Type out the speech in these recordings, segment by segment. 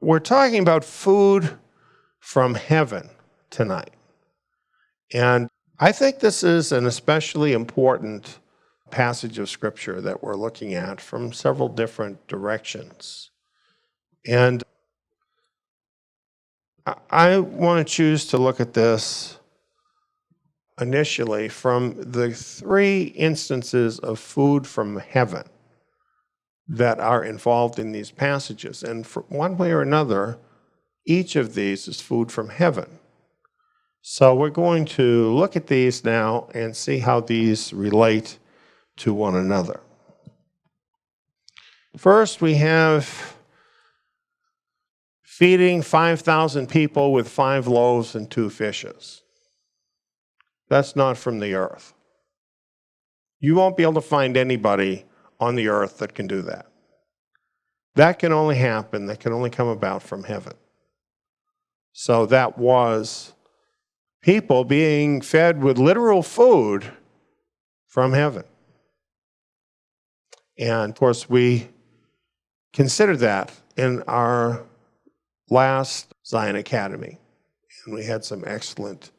We're talking about food from heaven tonight. And I think this is an especially important passage of Scripture that we're looking at from several different directions. And I want to choose to look at this initially from the three instances of food from heaven that are involved in these passages. And for one way or another, each of these is food from heaven. So we're going to look at these now and see how these relate to one another. First, we have feeding 5,000 people with 5 loaves and 2 fishes. That's not from the earth. You won't be able to find anybody on the earth that can do that. That can only happen, that can only come about from heaven. So that was people being fed with literal food from heaven. And of course, we considered that in our last Tsiyon Academy. And we had some excellent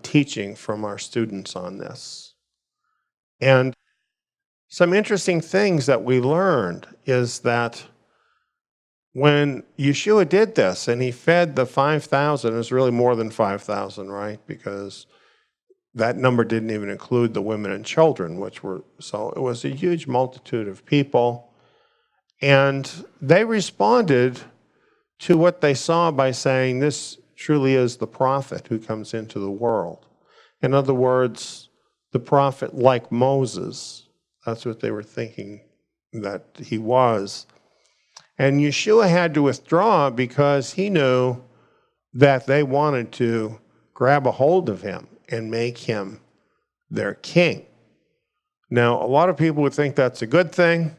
teaching from our students on this. And some interesting things that we learned is that when Yeshua did this and he fed the 5,000, it was really more than 5,000, right? Because that number didn't even include the women and children, so it was a huge multitude of people. And they responded to what they saw by saying, this truly is the prophet who comes into the world. In other words, the prophet like Moses. That's what they were thinking that he was. And Yeshua had to withdraw because he knew that they wanted to grab a hold of him and make him their king. Now, a lot of people would think that's a good thing.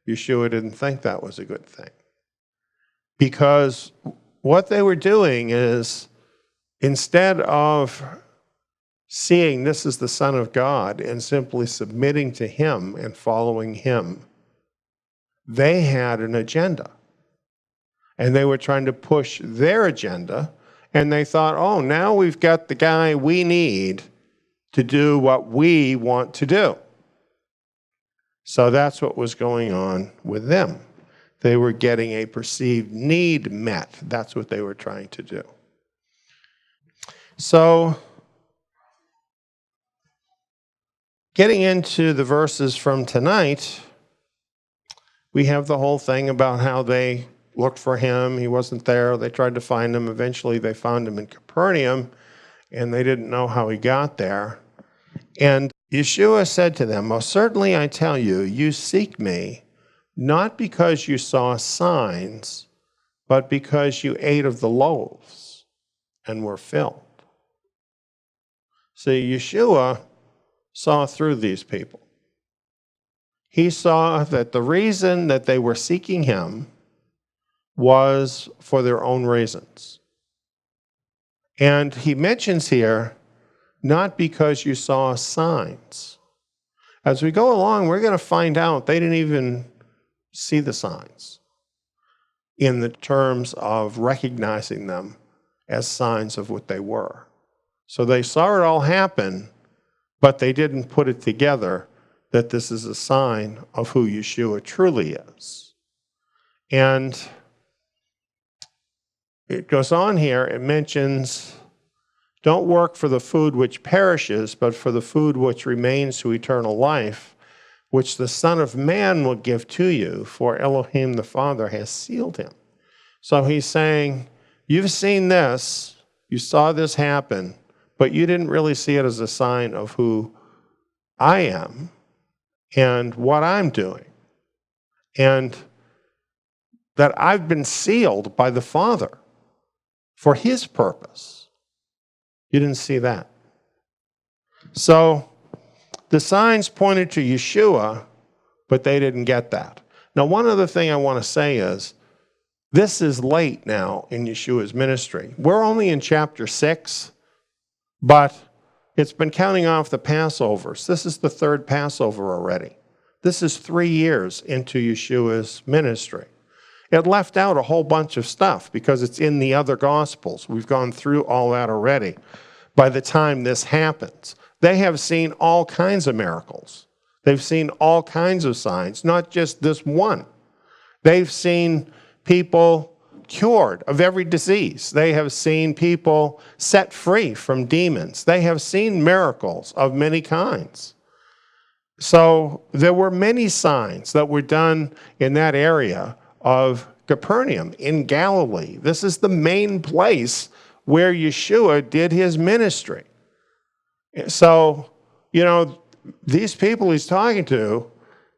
Yeshua didn't think that was a good thing. Because what they were doing is, instead of seeing this is the Son of God and simply submitting to him and following him, they had an agenda. And they were trying to push their agenda. And they thought, oh, now we've got the guy we need to do what we want to do. So that's what was going on with them. They were getting a perceived need met. That's what they were trying to do. So, getting into the verses from tonight, we have the whole thing about how they looked for him. He wasn't there. They tried to find him. Eventually, they found him in Capernaum, and they didn't know how he got there. And Yeshua said to them, most certainly I tell you, you seek me, not because you saw signs, but because you ate of the loaves and were filled. See, Yeshua saw through these people. He saw that the reason that they were seeking him was for their own reasons. And he mentions here, not because you saw signs. As we go along, we're going to find out they didn't even see the signs in the terms of recognizing them as signs of what they were. So they saw it all happen, but they didn't put it together that this is a sign of who Yeshua truly is. And it goes on here, it mentions, don't work for the food which perishes, but for the food which remains to eternal life, which the Son of Man will give to you, for Elohim the Father has sealed him. So he's saying, you've seen this, you saw this happen, but you didn't really see it as a sign of who I am and what I'm doing, and that I've been sealed by the Father for his purpose. You didn't see that. So the signs pointed to Yeshua, but they didn't get that. Now, one other thing I want to say is, this is late now in Yeshua's ministry. We're only in chapter 6, but it's been counting off the Passovers. This is the 3rd Passover already. This is 3 years into Yeshua's ministry. It left out a whole bunch of stuff because it's in the other Gospels. We've gone through all that already. By the time this happens, they have seen all kinds of miracles. They've seen all kinds of signs, not just this one. They've seen people cured of every disease. They have seen people set free from demons. They have seen miracles of many kinds. So there were many signs that were done in that area of Capernaum in Galilee. This is the main place where Yeshua did his ministry. So, these people he's talking to,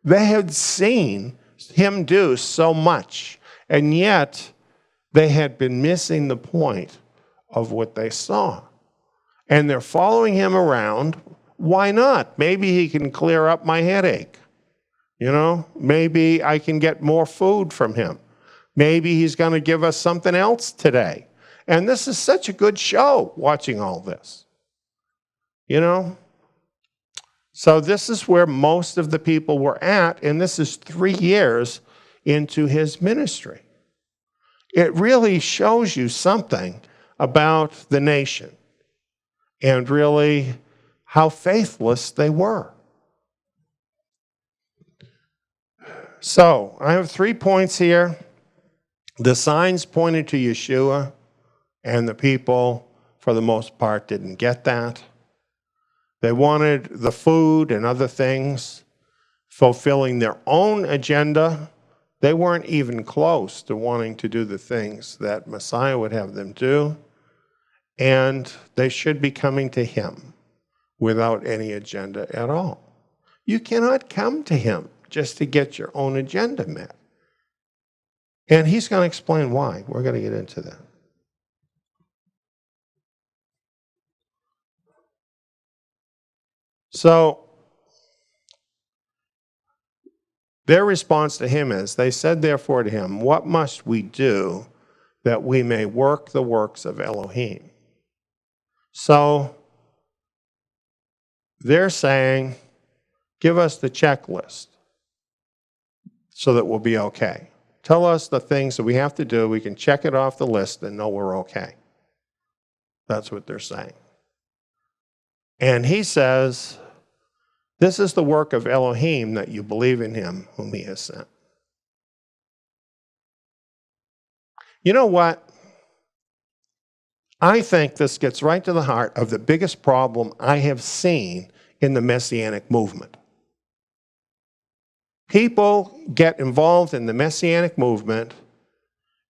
they had seen him do so much, and yet they had been missing the point of what they saw. And they're following him around. Why not? Maybe he can clear up my headache. Maybe I can get more food from him. Maybe he's going to give us something else today. And this is such a good show, watching all this. So this is where most of the people were at, and this is 3 years into his ministry. It really shows you something about the nation and really how faithless they were. So I have 3 points here. The signs pointed to Yeshua, and the people, for the most part, didn't get that. They wanted the food and other things, fulfilling their own agenda. They weren't even close to wanting to do the things that Messiah would have them do. And they should be coming to him without any agenda at all. You cannot come to him just to get your own agenda met. And he's going to explain why. We're going to get into that. So, their response to him is, they said therefore to him, what must we do that we may work the works of Elohim? So, they're saying, give us the checklist so that we'll be okay. Tell us the things that we have to do. We can check it off the list and know we're okay. That's what they're saying. And he says, this is the work of Elohim, that you believe in him whom he has sent. You know what? I think this gets right to the heart of the biggest problem I have seen in the Messianic movement. People get involved in the Messianic movement,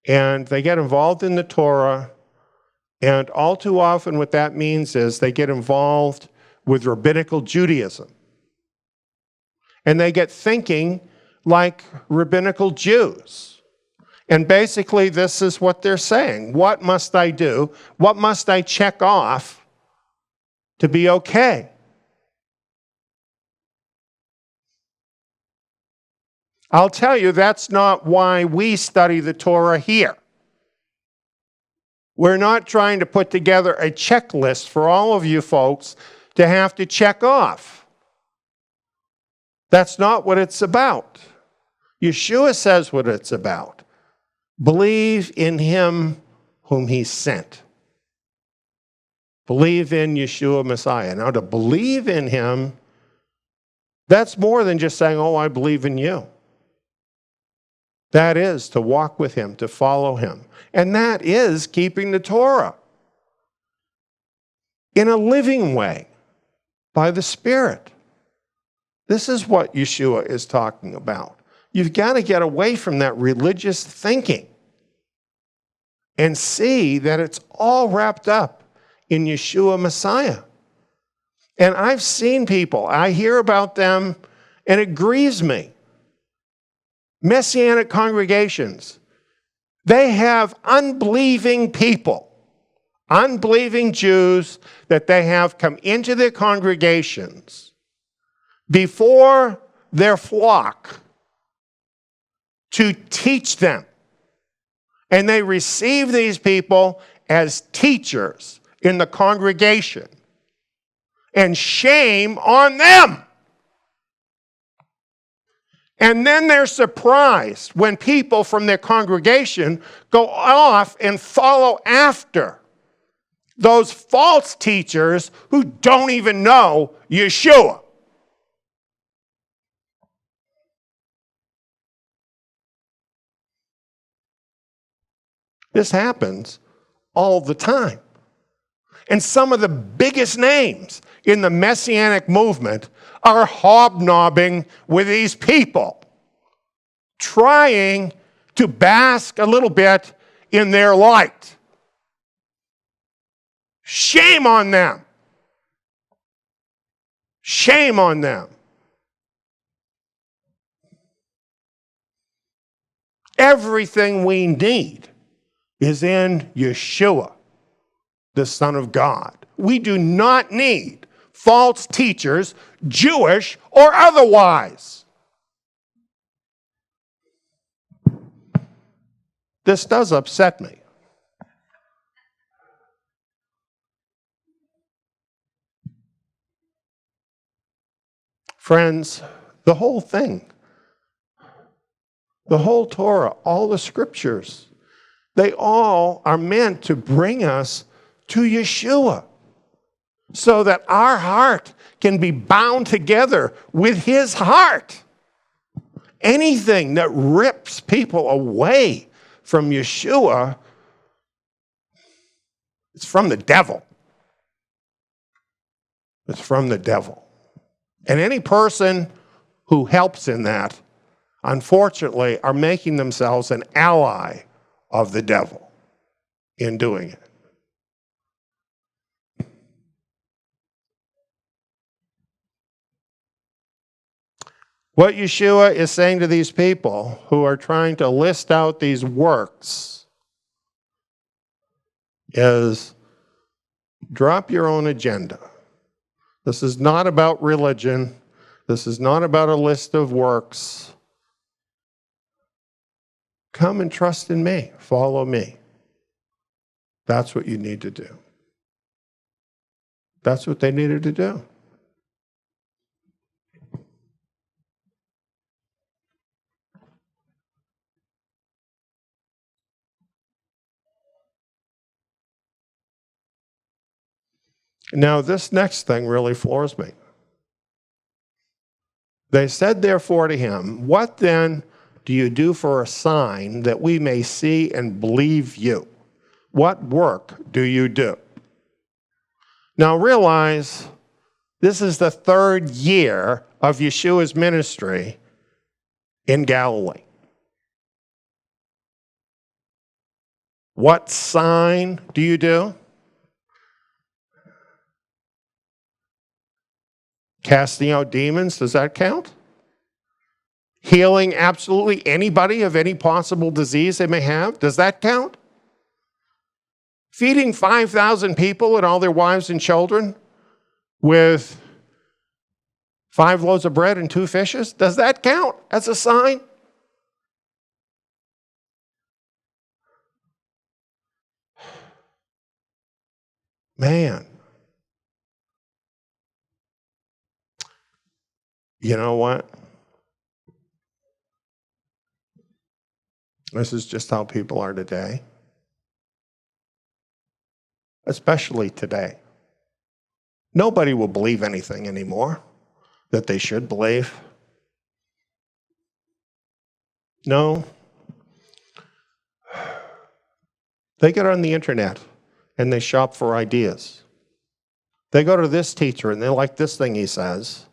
and they get involved in the Torah, and all too often what that means is they get involved with rabbinical Judaism. And they get thinking like rabbinical Jews. And basically this is what they're saying. What must I do? What must I check off to be okay? I'll tell you, that's not why we study the Torah here. We're not trying to put together a checklist for all of you folks to have to check off. That's not what it's about. Yeshua says what it's about. Believe in him whom he sent. Believe in Yeshua Messiah. Now, to believe in him, that's more than just saying, oh, I believe in you. That is to walk with him, to follow him. And that is keeping the Torah in a living way by the Spirit. This is what Yeshua is talking about. You've got to get away from that religious thinking and see that it's all wrapped up in Yeshua Messiah. And I've seen people, I hear about them, and it grieves me. Messianic congregations, they have unbelieving people, unbelieving Jews that they have come into their congregations before their flock to teach them. And they receive these people as teachers in the congregation. And shame on them. And then they're surprised when people from their congregation go off and follow after those false teachers who don't even know Yeshua. This happens all the time. And some of the biggest names in the Messianic movement are hobnobbing with these people, trying to bask a little bit in their light. Shame on them. Shame on them. Everything we need is in Yeshua, the Son of God. We do not need false teachers, Jewish or otherwise. This does upset me. Friends, the whole thing, the whole Torah, all the scriptures, they all are meant to bring us to Yeshua so that our heart can be bound together with his heart. Anything that rips people away from Yeshua, it's from the devil. It's from the devil. And any person who helps in that, unfortunately, are making themselves an ally of the devil in doing it. What Yeshua is saying to these people who are trying to list out these works is drop your own agenda. This is not about religion. This is not about a list of works. Come and trust in me. Follow me. That's what you need to do. That's what they needed to do. Now, this next thing really floors me. They said, therefore, to him, what then do you do for a sign that we may see and believe you? What work do you do? Now realize this is the third year of Yeshua's ministry in Galilee. What sign do you do? Casting out demons, does that count? Healing absolutely anybody of any possible disease they may have, does that count? Feeding 5,000 people and all their wives and children with 5 loaves of bread and 2 fishes, does that count as a sign? Man. You know what? This is just how people are today. Especially today. Nobody will believe anything anymore that they should believe. No. They get on the internet and they shop for ideas. They go to this teacher and they like this thing he says,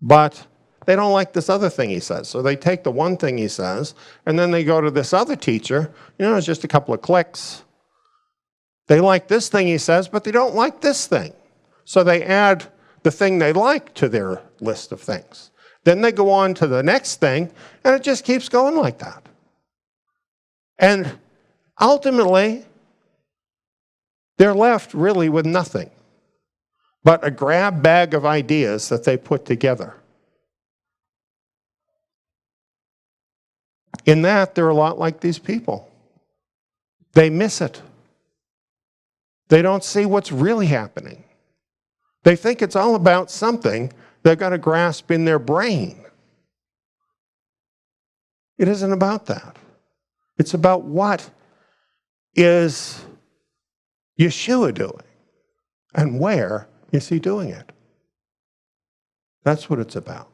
but they don't like this other thing he says. So they take the one thing he says, and then they go to this other teacher. It's just a couple of clicks. They like this thing he says, but they don't like this thing. So they add the thing they like to their list of things. Then they go on to the next thing, and it just keeps going like that. And ultimately, they're left really with nothing but a grab bag of ideas that they put together. In that, they're a lot like these people. They miss it. They don't see what's really happening. They think it's all about something they've got to grasp in their brain. It isn't about that. It's about what is Yeshua doing and where is he doing it. That's what it's about.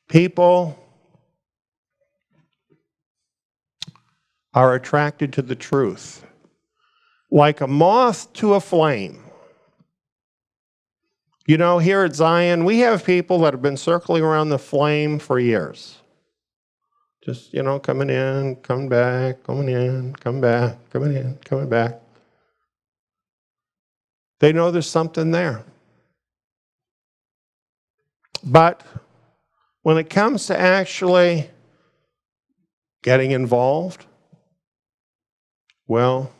People are attracted to the truth like a moth to a flame. You know, here at Tsiyon, we have people that have been circling around the flame for years. Just, coming in, coming back, coming in, coming back, coming in, coming back. They know there's something there. But when it comes to actually getting involved, well,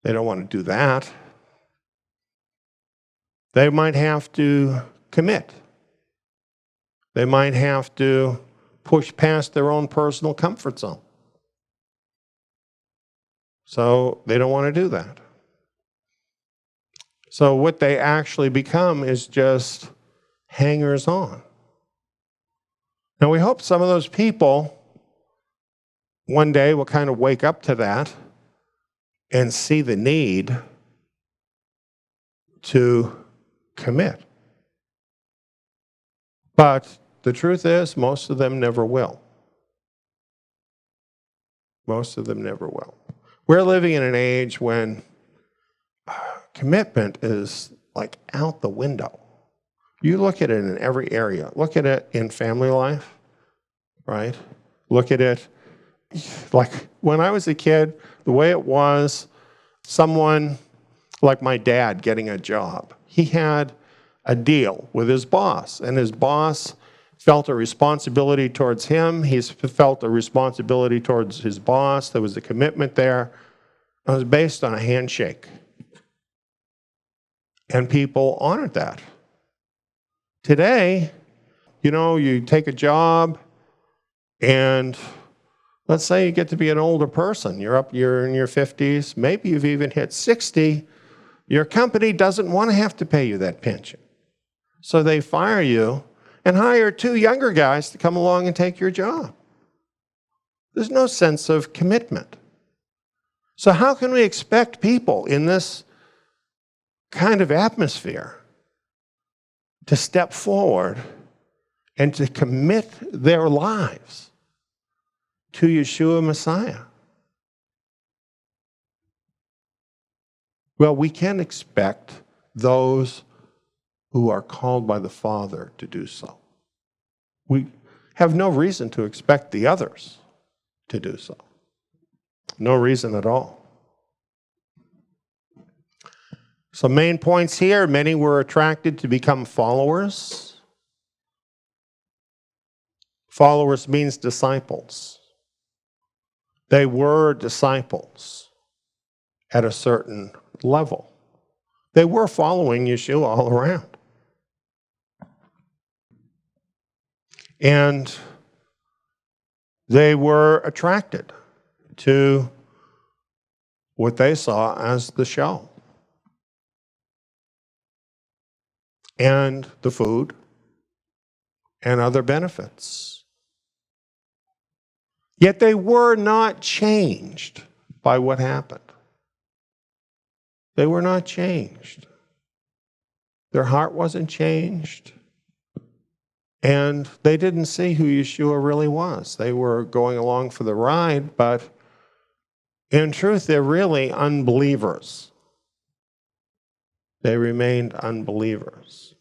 they don't want to do that. They might have to commit. They might have to push past their own personal comfort zone. So they don't want to do that. So what they actually become is just hangers on. Now we hope some of those people one day will kind of wake up to that and see the need to commit. But the truth is, most of them never will. Most of them never will. We're living in an age when commitment is like out the window. You look at it in every area. Look at it in family life, right? Look at it, like when I was a kid, the way it was, someone like my dad getting a job. He had a deal with his boss, and his boss felt a responsibility towards him. He felt a responsibility towards his boss. There was a commitment there. It was based on a handshake. And people honored that. Today, you take a job, and let's say you get to be an older person. You're in your 50s, maybe you've even hit 60. Your company doesn't want to have to pay you that pension. So they fire you and hire 2 younger guys to come along and take your job. There's no sense of commitment. So how can we expect people in this kind of atmosphere to step forward and to commit their lives to Yeshua Messiah? Well, we can expect those who are called by the Father to do so. We have no reason to expect the others to do so. No reason at all. So main points here, many were attracted to become followers. Followers means disciples. They were disciples at a certain level. They were following Yeshua all around. And they were attracted to what they saw as the show. And the food and other benefits. Yet they were not changed by what happened. They were not changed. Their heart wasn't changed. And they didn't see who Yeshua really was. They were going along for the ride, but in truth, they're really unbelievers. They remained unbelievers.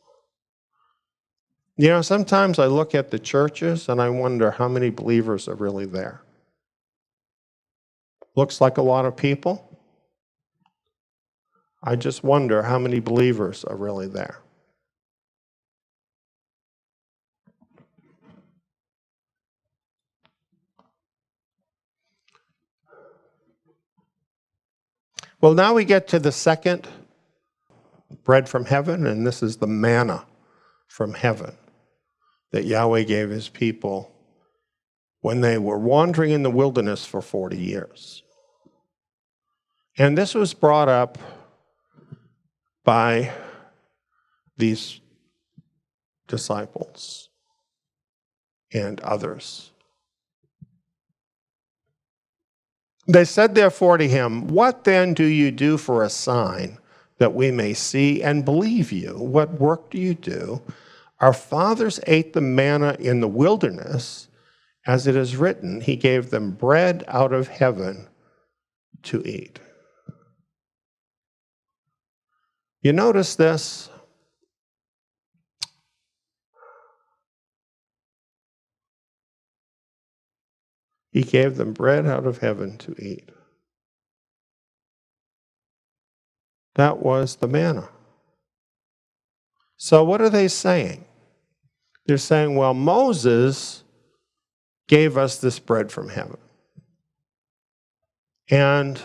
Sometimes I look at the churches and I wonder how many believers are really there. Looks like a lot of people. I just wonder how many believers are really there. Well, now we get to the second bread from heaven, and this is the manna from heaven that Yahweh gave his people when they were wandering in the wilderness for 40 years. And this was brought up by these disciples and others. They said therefore to him, "What then do you do for a sign that we may see and believe you? What work do you do? Our fathers ate the manna in the wilderness, as it is written, he gave them bread out of heaven to eat." You notice this? He gave them bread out of heaven to eat. That was the manna. So what are they saying? They're saying, well, Moses gave us this bread from heaven. And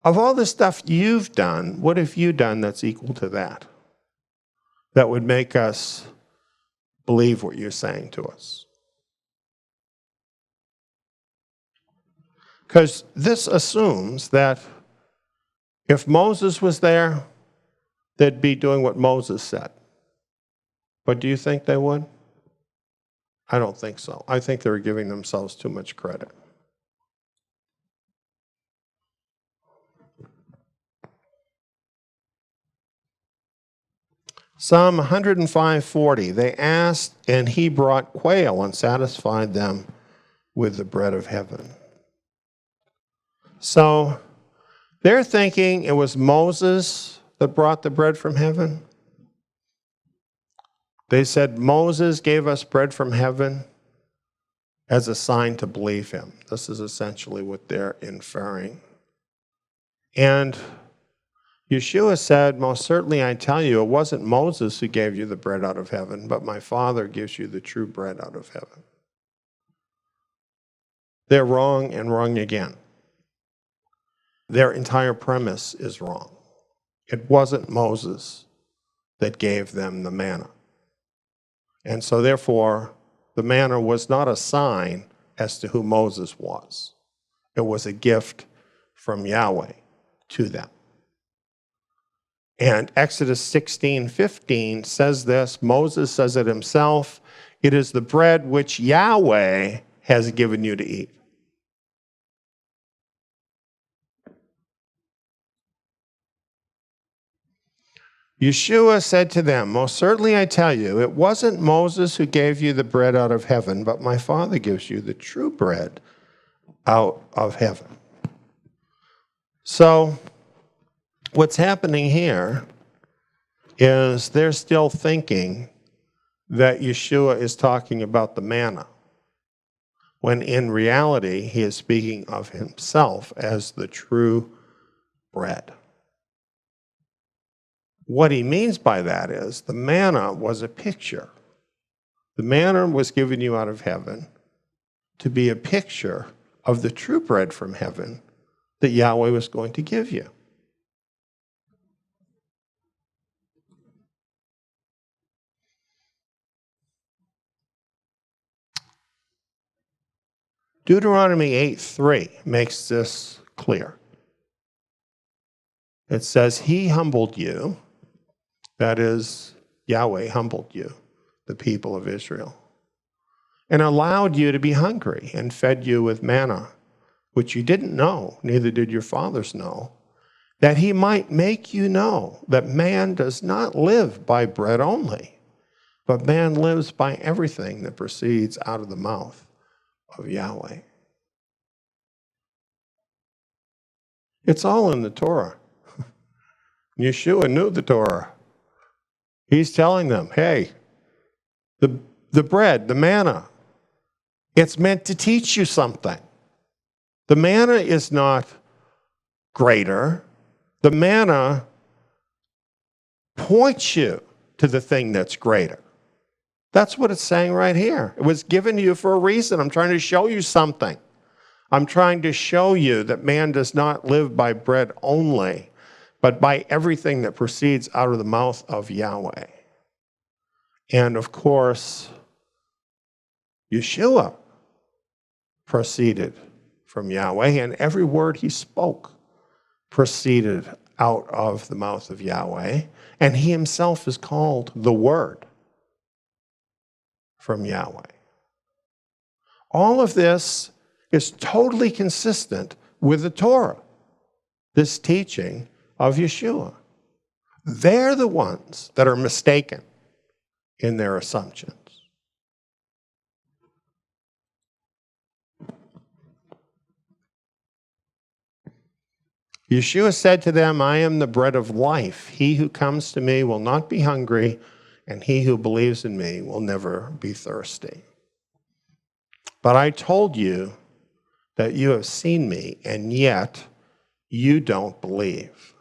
of all the stuff you've done, what have you done that's equal to that? That would make us believe what you're saying to us. Because this assumes that if Moses was there, they'd be doing what Moses said. But do you think they would? I don't think so. I think they were giving themselves too much credit. Psalm 105:40, they asked, and he brought quail and satisfied them with the bread of heaven. So they're thinking it was Moses that brought the bread from heaven. They said Moses gave us bread from heaven as a sign to believe him. This is essentially what they're inferring. And Yeshua said, most certainly I tell you, it wasn't Moses who gave you the bread out of heaven, but my Father gives you the true bread out of heaven. They're wrong and wrong again. Their entire premise is wrong. It wasn't Moses that gave them the manna. And so therefore, the manna was not a sign as to who Moses was. It was a gift from Yahweh to them. And Exodus 16:15 says this, Moses says it himself, it is the bread which Yahweh has given you to eat. Yeshua said to them, most certainly I tell you, it wasn't Moses who gave you the bread out of heaven, but my Father gives you the true bread out of heaven. So what's happening here is they're still thinking that Yeshua is talking about the manna, when in reality he is speaking of himself as the true bread. What he means by that is the manna was a picture. The manna was given you out of heaven to be a picture of the true bread from heaven that Yahweh was going to give you. Deuteronomy 8:3 makes this clear. It says, he humbled you, that is, Yahweh humbled you, the people of Israel, and allowed you to be hungry and fed you with manna, which you didn't know, neither did your fathers know, that he might make you know that man does not live by bread only, but man lives by everything that proceeds out of the mouth of Yahweh. It's all in the Torah. Yeshua knew the Torah. He's telling them, hey, the bread, the manna, it's meant to teach you something. The manna is not greater. The manna points you to the thing that's greater. That's what it's saying right here. It was given to you for a reason. I'm trying to show you something. I'm trying to show you that man does not live by bread only, but by everything that proceeds out of the mouth of Yahweh. And of course, Yeshua proceeded from Yahweh, and every word he spoke proceeded out of the mouth of Yahweh, and he himself is called the Word from Yahweh. All of this is totally consistent with the Torah, this teaching of Yeshua. They're the ones that are mistaken in their assumptions. Yeshua said to them, I am the bread of life. He who comes to me will not be hungry, and he who believes in me will never be thirsty. But I told you that you have seen me, and yet you don't believe.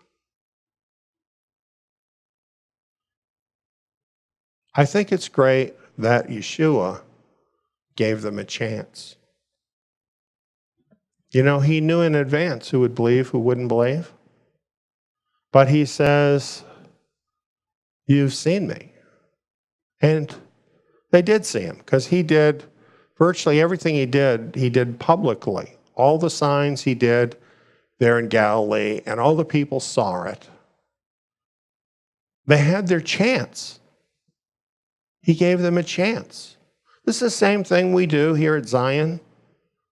I think it's great that Yeshua gave them a chance. You know, he knew in advance who would believe, who wouldn't believe. But he says, you've seen me. And they did see him, because he did virtually everything he did publicly. All the signs he did there in Galilee, and all the people saw it. They had their chance. He gave them a chance. This is the same thing we do here at Tsiyon.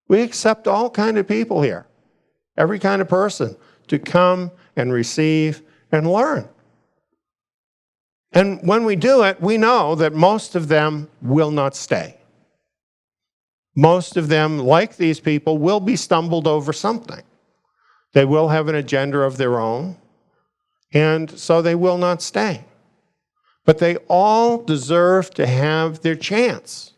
We accept all kind of people here, every kind of person, to come and receive and learn. And when we do it, we know that most of them will not stay. Most of them, like these people, will be stumbled over something. They will have an agenda of their own, and so they will not stay. But they all deserve to have their chance.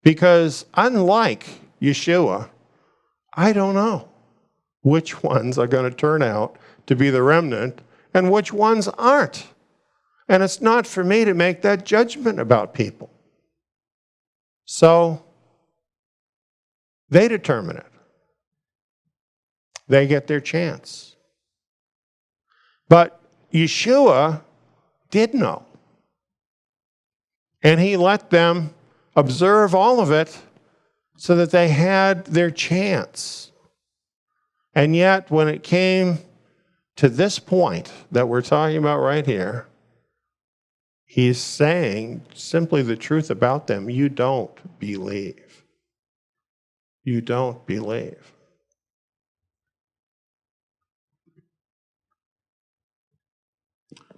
Because unlike Yeshua, I don't know which ones are going to turn out to be the remnant and which ones aren't. And it's not for me to make that judgment about people. So they determine it. They get their chance. But Yeshua did know. And he let them observe all of it so that they had their chance. And yet, when it came to this point that we're talking about right here, he's saying simply the truth about them. You don't believe. You don't believe.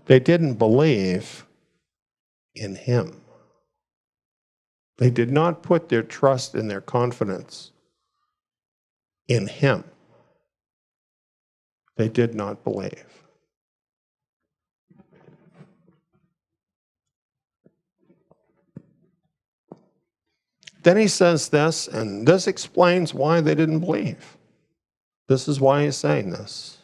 They didn't believe in him. They did not put their trust and their confidence in him. They did not believe. Then he says this, and this explains why they didn't believe. This is why he's saying this.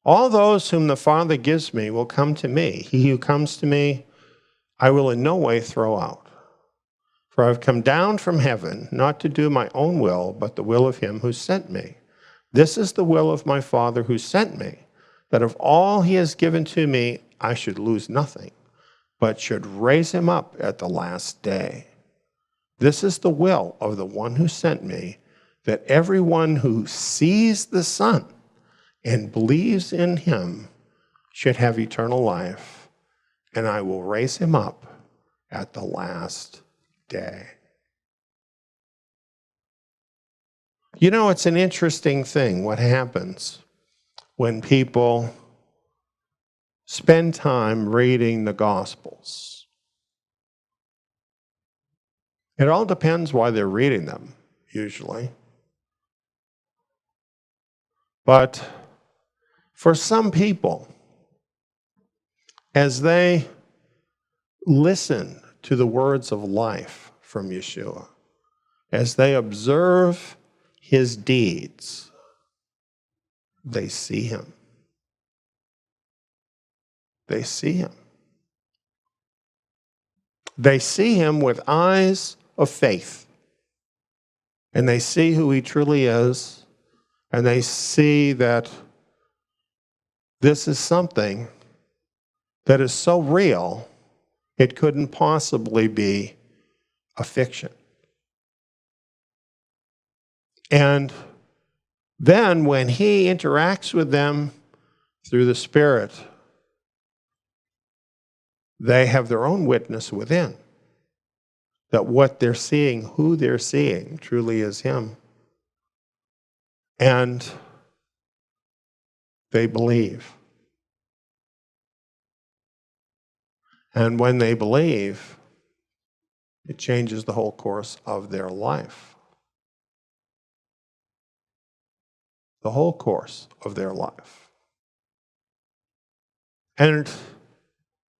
All those whom the Father gives me will come to me. He who comes to me, I will in no way throw out. For I have come down from heaven, not to do my own will, but the will of him who sent me. This is the will of my Father who sent me, that of all he has given to me, I should lose nothing, but should raise him up at the last day. This is the will of the one who sent me, that everyone who sees the Son and believes in him should have eternal life, and I will raise him up at the last day. You know, it's an interesting thing what happens when people spend time reading the Gospels. It all depends why they're reading them, usually. But for some people, as they listen to the words of life from Yeshua, as they observe his deeds, they see him. They see him. They see him with eyes of faith. And they see who he truly is. And they see that this is something that is so real, it couldn't possibly be a fiction. And then when he interacts with them through the Spirit, they have their own witness within that what they're seeing, who they're seeing, truly is Him. And they believe. And when they believe, it changes the whole course of their life. The whole course of their life. And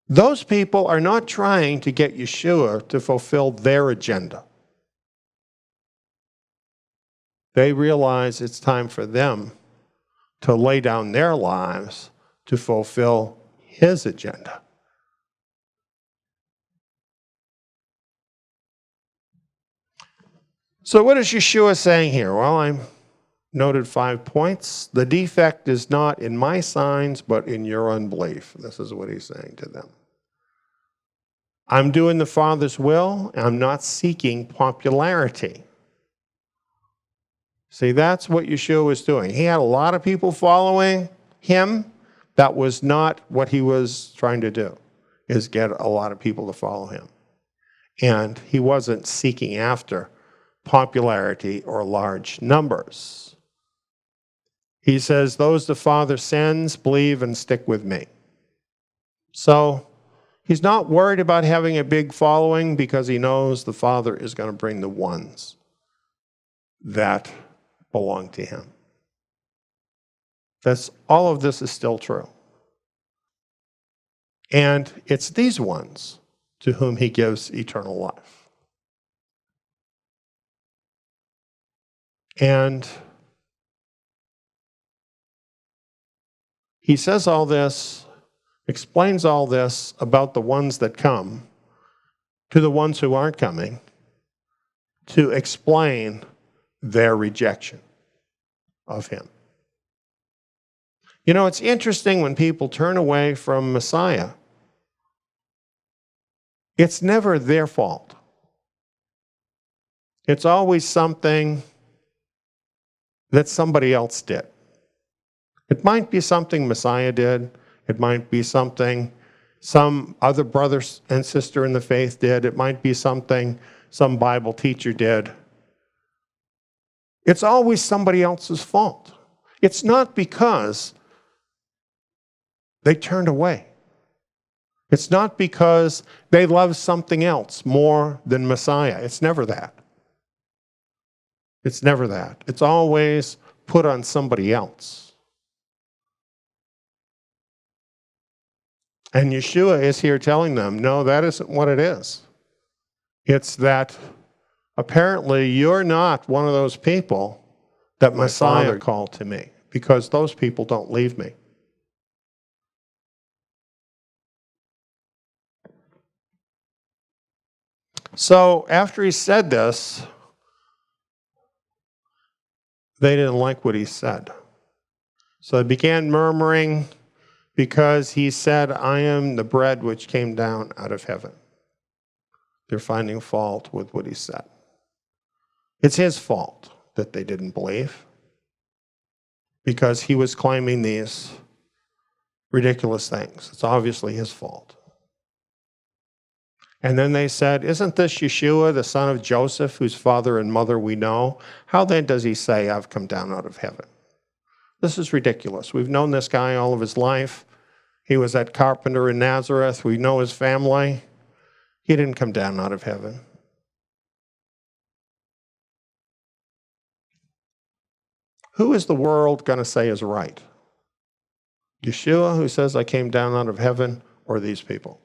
those people are not trying to get Yeshua to fulfill their agenda. They realize it's time for them to lay down their lives to fulfill His agenda. So what is Yeshua saying here? Well, I noted 5 points. The defect is not in my signs, but in your unbelief. This is what He's saying to them. I'm doing the Father's will, and I'm not seeking popularity. See, that's what Yeshua was doing. He had a lot of people following Him. That was not what He was trying to do, is get a lot of people to follow Him. And He wasn't seeking after popularity or large numbers. He says, those the Father sends, believe and stick with me. So He's not worried about having a big following because He knows the Father is going to bring the ones that belong to Him. All of this is still true. And it's these ones to whom He gives eternal life. And He says all this, explains all this about the ones that come to the ones who aren't coming to explain their rejection of Him. You know, it's interesting when people turn away from Messiah. It's never their fault. It's always something that somebody else did. It might be something Messiah did. It might be something some other brother and sister in the faith did. It might be something some Bible teacher did. It's always somebody else's fault. It's not because they turned away. It's not because they love something else more than Messiah. It's never that. It's never that. It's always put on somebody else. And Yeshua is here telling them, no, that isn't what it is. It's that apparently you're not one of those people that Messiah called to me, because those people don't leave me. So after He said this, they didn't like what He said. So they began murmuring because He said, I am the bread which came down out of heaven. They're finding fault with what He said. It's His fault that they didn't believe, because He was claiming these ridiculous things. It's obviously His fault. And then they said, isn't this Yeshua, the son of Joseph, whose father and mother we know? How then does He say, I've come down out of heaven? This is ridiculous. We've known this guy all of his life. He was that carpenter in Nazareth. We know his family. He didn't come down out of heaven. Who is the world going to say is right? Yeshua, who says, I came down out of heaven, or these people?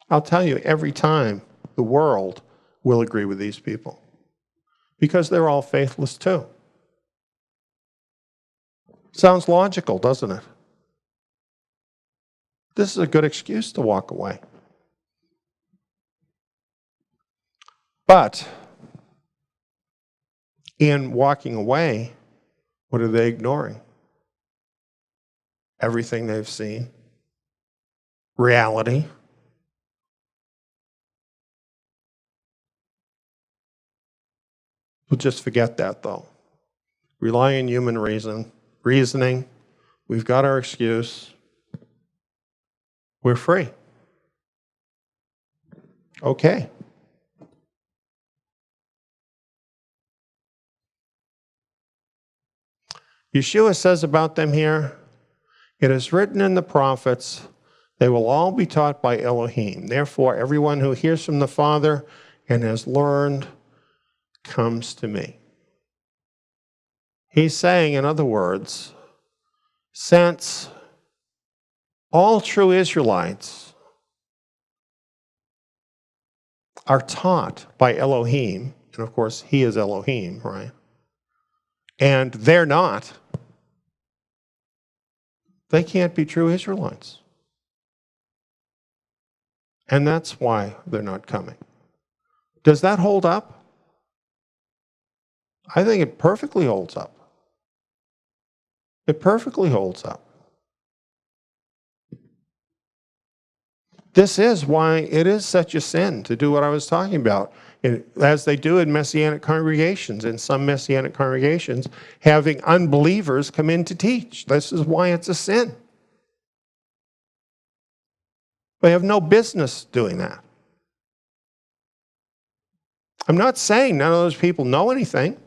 I'll tell you, every time the world will agree with these people, because they're all faithless too. Sounds logical, doesn't it? This is a good excuse to walk away. But in walking away, what are they ignoring? Everything they've seen. Reality. We'll just forget that, though. Rely on human reason. reasoning. We've got our excuse. We're free. Okay. Yeshua says about them here, it is written in the prophets, they will all be taught by Elohim. Therefore, everyone who hears from the Father and has learned comes to me. He's saying, in other words, since all true Israelites are taught by Elohim, and of course, he is Elohim, right? And they're not, they can't be true Israelites. And that's why they're not coming. Does that hold up? I think it perfectly holds up. It perfectly holds up. This is why it is such a sin to do what I was talking about, as they do in Messianic congregations, in some Messianic congregations, having unbelievers come in to teach. This is why it's a sin. They have no business doing that. I'm not saying none of those people know anything.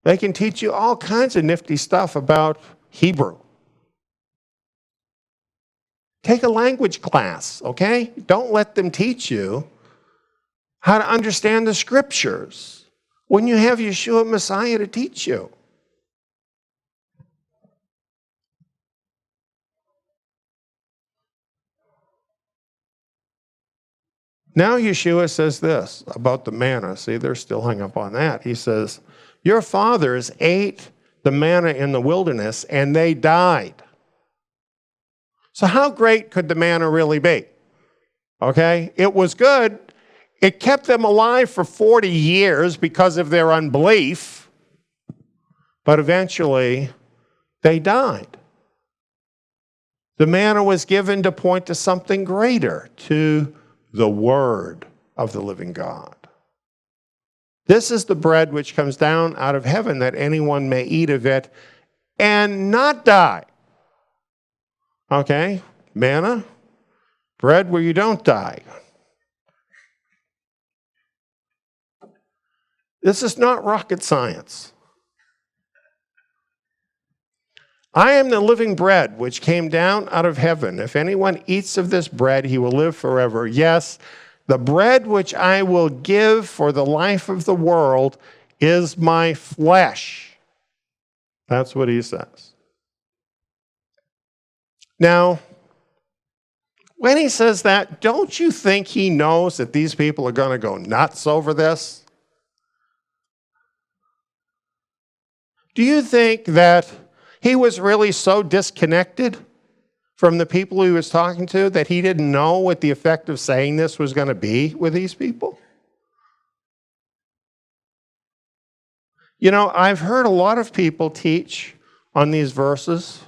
They can teach you all kinds of nifty stuff about Hebrew. Take a language class, okay? Don't let them teach you how to understand the scriptures when you have Yeshua Messiah to teach you. Now Yeshua says this about the manna. See, they're still hung up on that. He says, your fathers ate the manna in the wilderness and they died. So how great could the manna really be? Okay, it was good. It kept them alive for 40 years because of their unbelief, but eventually they died. The manna was given to point to something greater, to the Word of the living God. This is the bread which comes down out of heaven, that anyone may eat of it and not die. Okay, manna, bread where you don't die. This is not rocket science. I am the living bread which came down out of heaven. If anyone eats of this bread, he will live forever. Yes, the bread which I will give for the life of the world is my flesh. That's what he says. Now, when he says that, don't you think he knows that these people are going to go nuts over this? Do you think that he was really so disconnected from the people he was talking to that he didn't know what the effect of saying this was going to be with these people? You know, I've heard a lot of people teach on these verses,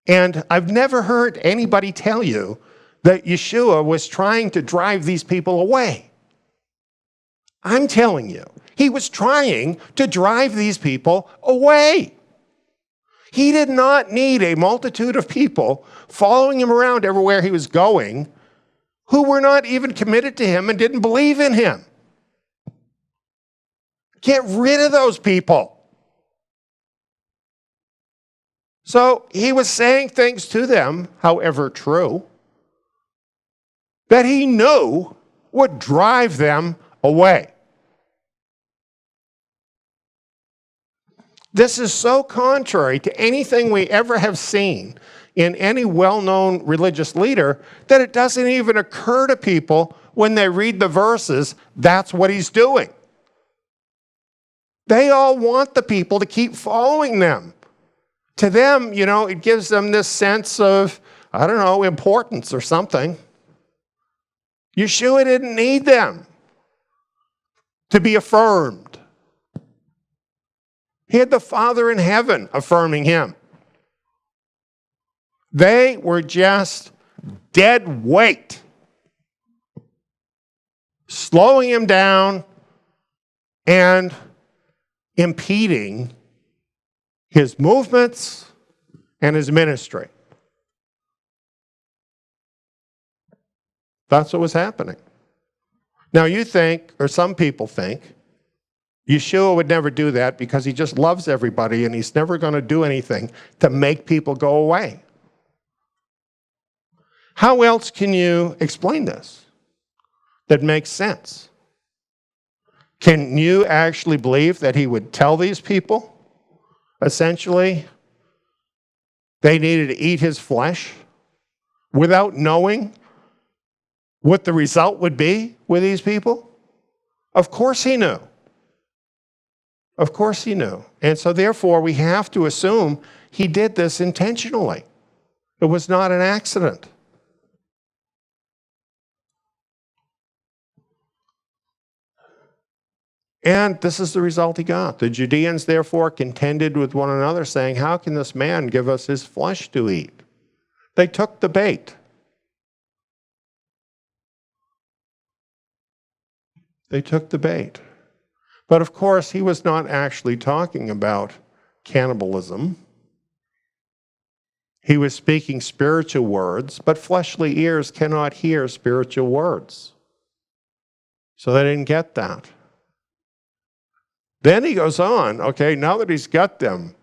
and I've never heard anybody tell you that Yeshua was trying to drive these people away. I'm telling you, he was trying to drive these people away. He did not need a multitude of people following him around everywhere he was going who were not even committed to him and didn't believe in him. Get rid of those people. So he was saying things to them, however true, that he knew would drive them away. This is so contrary to anything we ever have seen in any well-known religious leader that it doesn't even occur to people when they read the verses, that's what he's doing. They all want the people to keep following them. To them, you know, it gives them this sense of, I don't know, importance or something. Yeshua didn't need them to be affirmed. He had the Father in heaven affirming him. They were just dead weight, slowing him down and impeding his movements, and his ministry. That's what was happening. Now you think, or some people think, Yeshua would never do that because he just loves everybody and he's never going to do anything to make people go away. How else can you explain this that makes sense? Can you actually believe that he would tell these people, essentially, they needed to eat his flesh without knowing what the result would be with these people? Of course he knew. Of course he knew. And so therefore we have to assume he did this intentionally. It was not an accident. And this is the result he got. The Judeans therefore contended with one another, saying, how can this man give us his flesh to eat? They took the bait. They took the bait. But of course, he was not actually talking about cannibalism. He was speaking spiritual words, but fleshly ears cannot hear spiritual words. So they didn't get that. Then he goes on, okay, now that he's got them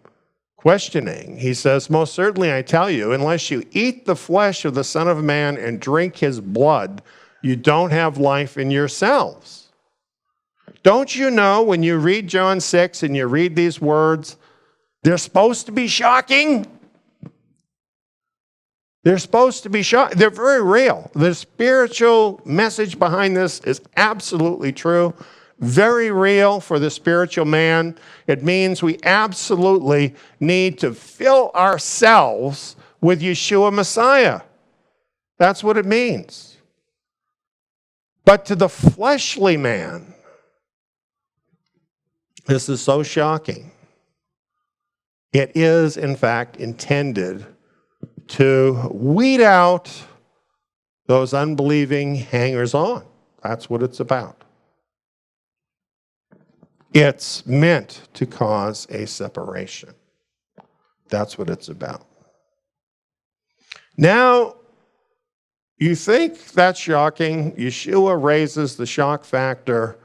questioning, he says, most certainly I tell you, unless you eat the flesh of the Son of Man and drink his blood, you don't have life in yourselves. Don't you know when you read John 6 and you read these words, they're supposed to be shocking? They're supposed to be shocking. They're very real. The spiritual message behind this is absolutely true. Very real for the spiritual man. It means we absolutely need to fill ourselves with Yeshua Messiah. That's what it means. But to the fleshly man, this is so shocking. It is, in fact, intended to weed out those unbelieving hangers-on. That's what it's about. It's meant to cause a separation. That's what it's about. Now, you think that's shocking. Yeshua raises the shock factor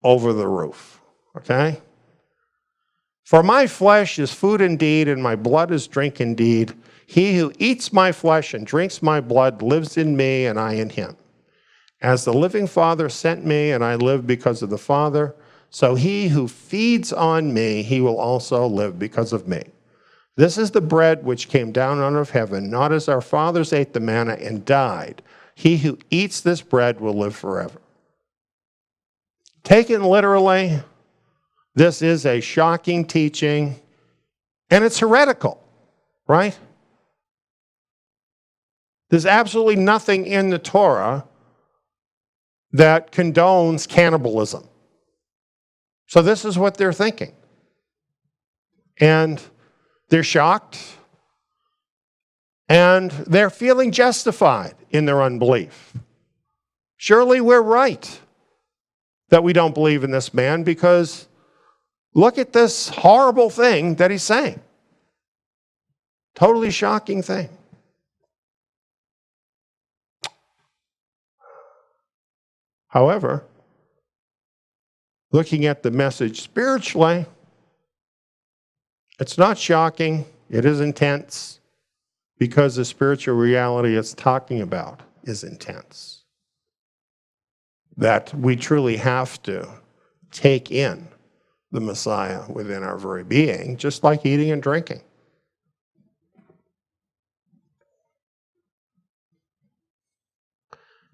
over the roof, okay? For my flesh is food indeed, and my blood is drink indeed. He who eats my flesh and drinks my blood lives in me, and I in him. As the living Father sent me, and I live because of the Father, so he who feeds on me, he will also live because of me. This is the bread which came down out of heaven, not as our fathers ate the manna and died. He who eats this bread will live forever. Taken literally, this is a shocking teaching, and it's heretical, right? There's absolutely nothing in the Torah that condones cannibalism. So this is what they're thinking. And they're shocked, and they're feeling justified in their unbelief. Surely we're right that we don't believe in this man, because look at this horrible thing that he's saying. Totally shocking thing. However, looking at the message spiritually, it's not shocking. It is intense, because the spiritual reality it's talking about is intense. That we truly have to take in the Messiah within our very being, just like eating and drinking.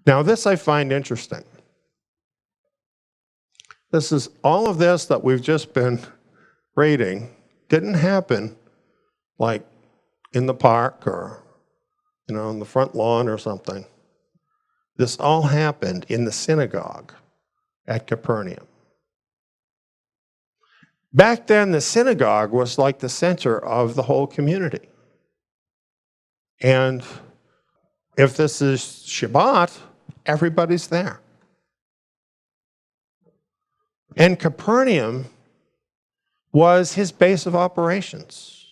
Now, this I find interesting. This is all of this that we've just been reading didn't happen like in the park or, on the front lawn or something. This all happened in the synagogue at Capernaum. Back then, the synagogue was like the center of the whole community. And if this is Shabbat, everybody's there. And Capernaum was his base of operations.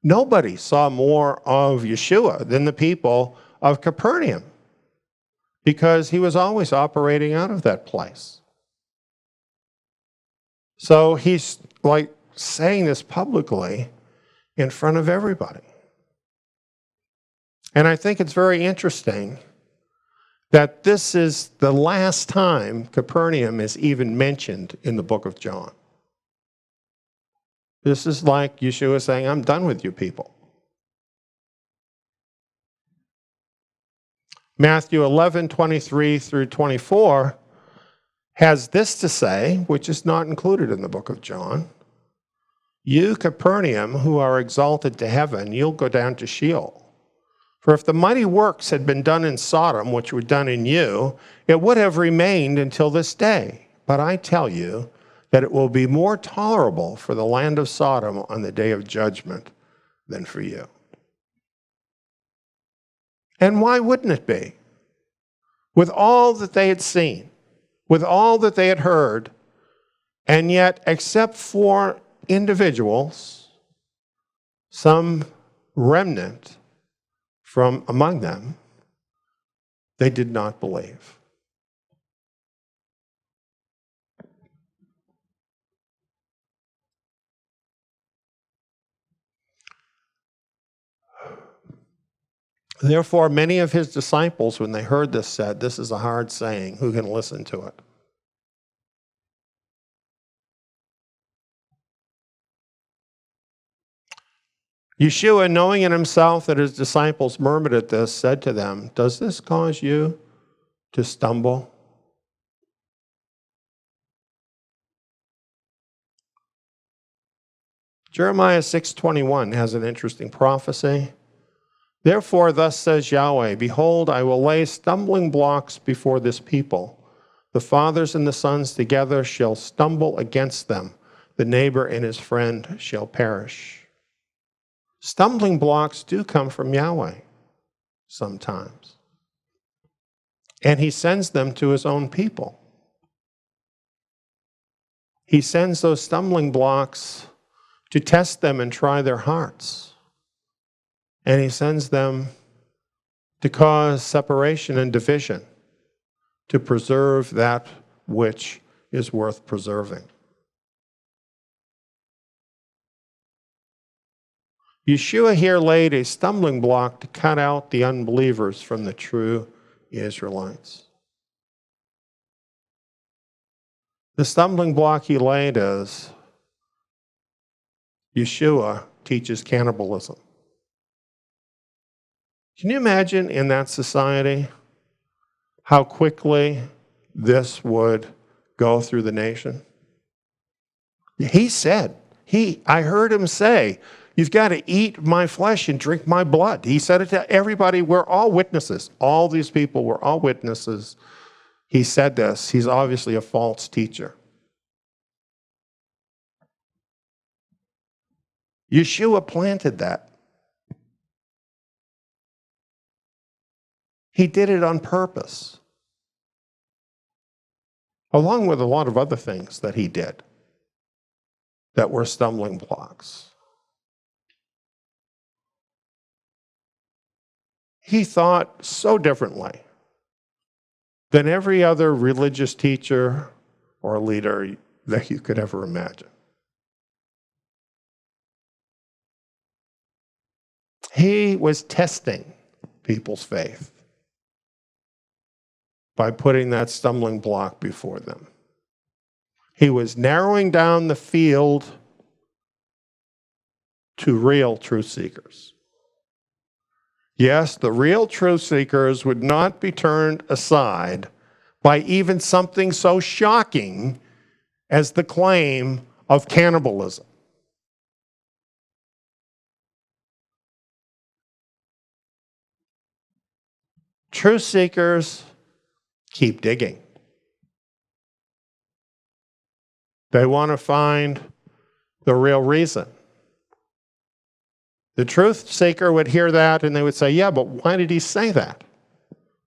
Nobody saw more of Yeshua than the people of Capernaum, because he was always operating out of that place. So he's like saying this publicly in front of everybody. And I think it's very interesting that this is the last time Capernaum is even mentioned in the book of John. This is like Yeshua saying, I'm done with you people. Matthew 11:23 through 24 has this to say, which is not included in the book of John. You, Capernaum, who are exalted to heaven, you'll go down to Sheol. For if the mighty works had been done in Sodom, which were done in you, it would have remained until this day. But I tell you that it will be more tolerable for the land of Sodom on the day of judgment than for you. And why wouldn't it be? With all that they had seen, with all that they had heard, and yet, except for individuals, some remnant from among them, they did not believe. Therefore, many of his disciples, when they heard this, said, this is a hard saying. Who can listen to it? Yeshua, knowing in himself that his disciples murmured at this, said to them, does this cause you to stumble? Jeremiah 6:21 has an interesting prophecy. Therefore, thus says Yahweh, behold, I will lay stumbling blocks before this people. The fathers and the sons together shall stumble against them. The neighbor and his friend shall perish. Stumbling blocks do come from Yahweh sometimes. And he sends them to his own people. He sends those stumbling blocks to test them and try their hearts. And he sends them to cause separation and division, to preserve that which is worth preserving. Yeshua here laid a stumbling block to cut out the unbelievers from the true Israelites. The stumbling block he laid is Yeshua teaches cannibalism. Can you imagine in that society how quickly this would go through the nation? He said, I heard him say, you've got to eat my flesh and drink my blood. He said it to everybody. We're all witnesses. All these people were all witnesses. He said this. He's obviously a false teacher. Yeshua planted that. He did it on purpose, along with a lot of other things that he did that were stumbling blocks. He thought so differently than every other religious teacher or leader that you could ever imagine. He was testing people's faith by putting that stumbling block before them. He was narrowing down the field to real truth seekers. Yes, the real truth seekers would not be turned aside by even something so shocking as the claim of cannibalism. Truth seekers keep digging. They want to find the real reason. The truth seeker would hear that and they would say, yeah, but why did he say that?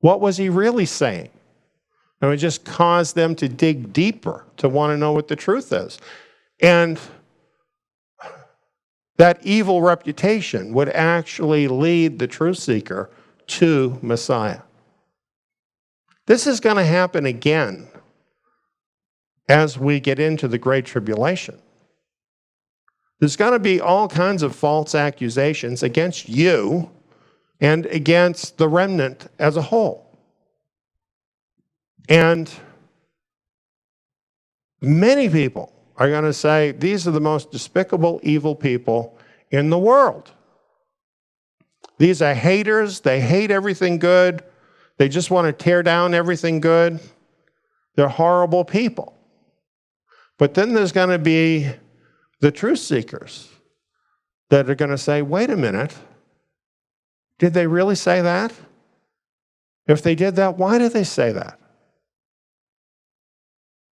What was he really saying? And it would just cause them to dig deeper, to want to know what the truth is. And that evil reputation would actually lead the truth seeker to Messiah. This is going to happen again as we get into the Great Tribulation. There's going to be all kinds of false accusations against you and against the remnant as a whole. And many people are going to say, these are the most despicable, evil people in the world. These are haters. They hate everything good. They just want to tear down everything good. They're horrible people. But then there's going to be the truth seekers that are going to say, wait a minute, did they really say that? If they did that, why did they say that?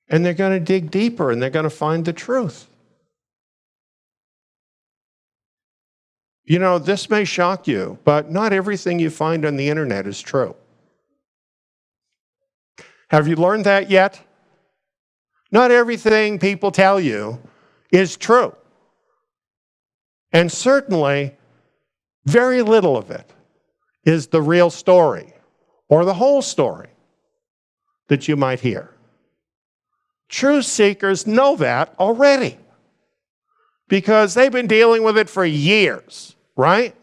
And they're going to dig deeper and they're going to find the truth. You know, this may shock you, but not everything you find on the internet is true. Have you learned that yet? Not everything people tell you is true. And certainly, very little of it is the real story or the whole story that you might hear. Truth seekers know that already because they've been dealing with it for years, right?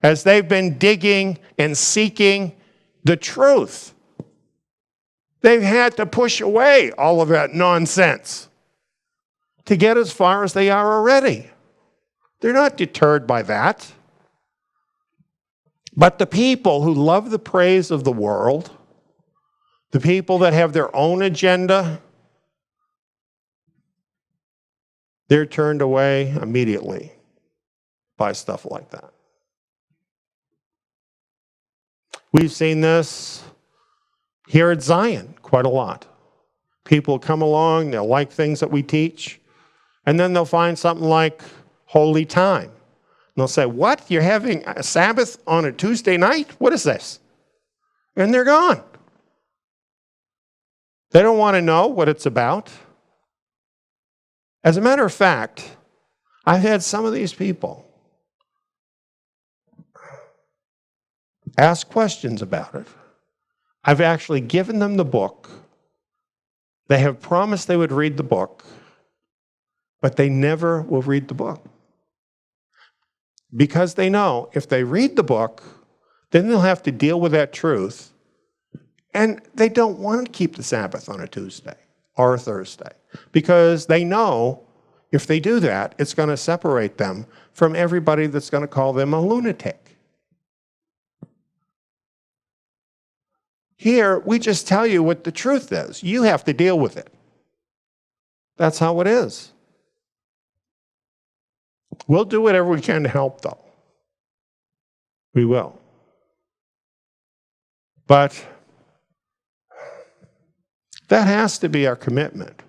As they've been digging and seeking the truth. They've had to push away all of that nonsense to get as far as they are already. They're not deterred by that. But the people who love the praise of the world, the people that have their own agenda, they're turned away immediately by stuff like that. We've seen this here at Tsiyon quite a lot. People come along, they'll like things that we teach, and then they'll find something like holy time. And they'll say, what? You're having a Sabbath on a Tuesday night? What is this? And they're gone. They don't want to know what it's about. As a matter of fact, I've had some of these people ask questions about it. I've actually given them the book. They have promised they would read the book, but they never will read the book. Because they know if they read the book, then they'll have to deal with that truth, and they don't want to keep the Sabbath on a Tuesday or a Thursday, because they know if they do that, it's going to separate them from everybody that's going to call them a lunatic. Here, we just tell you what the truth is. You have to deal with it. That's how it is. We'll do whatever we can to help, though. We will. But that has to be our commitment.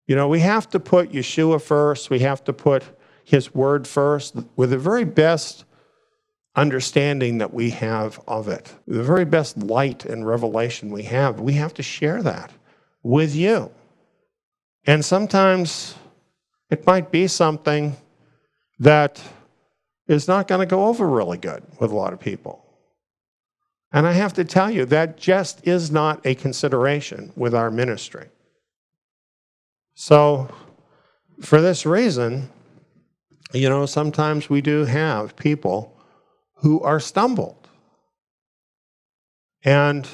You know, we have to put Yeshua first. We have to put his word first with the very best understanding that we have of it, the very best light and revelation we have. We have to share that with you. And sometimes it might be something that is not going to go over really good with a lot of people. And I have to tell you, that just is not a consideration with our ministry. So, for this reason, you know, sometimes we do have people who are stumbled. And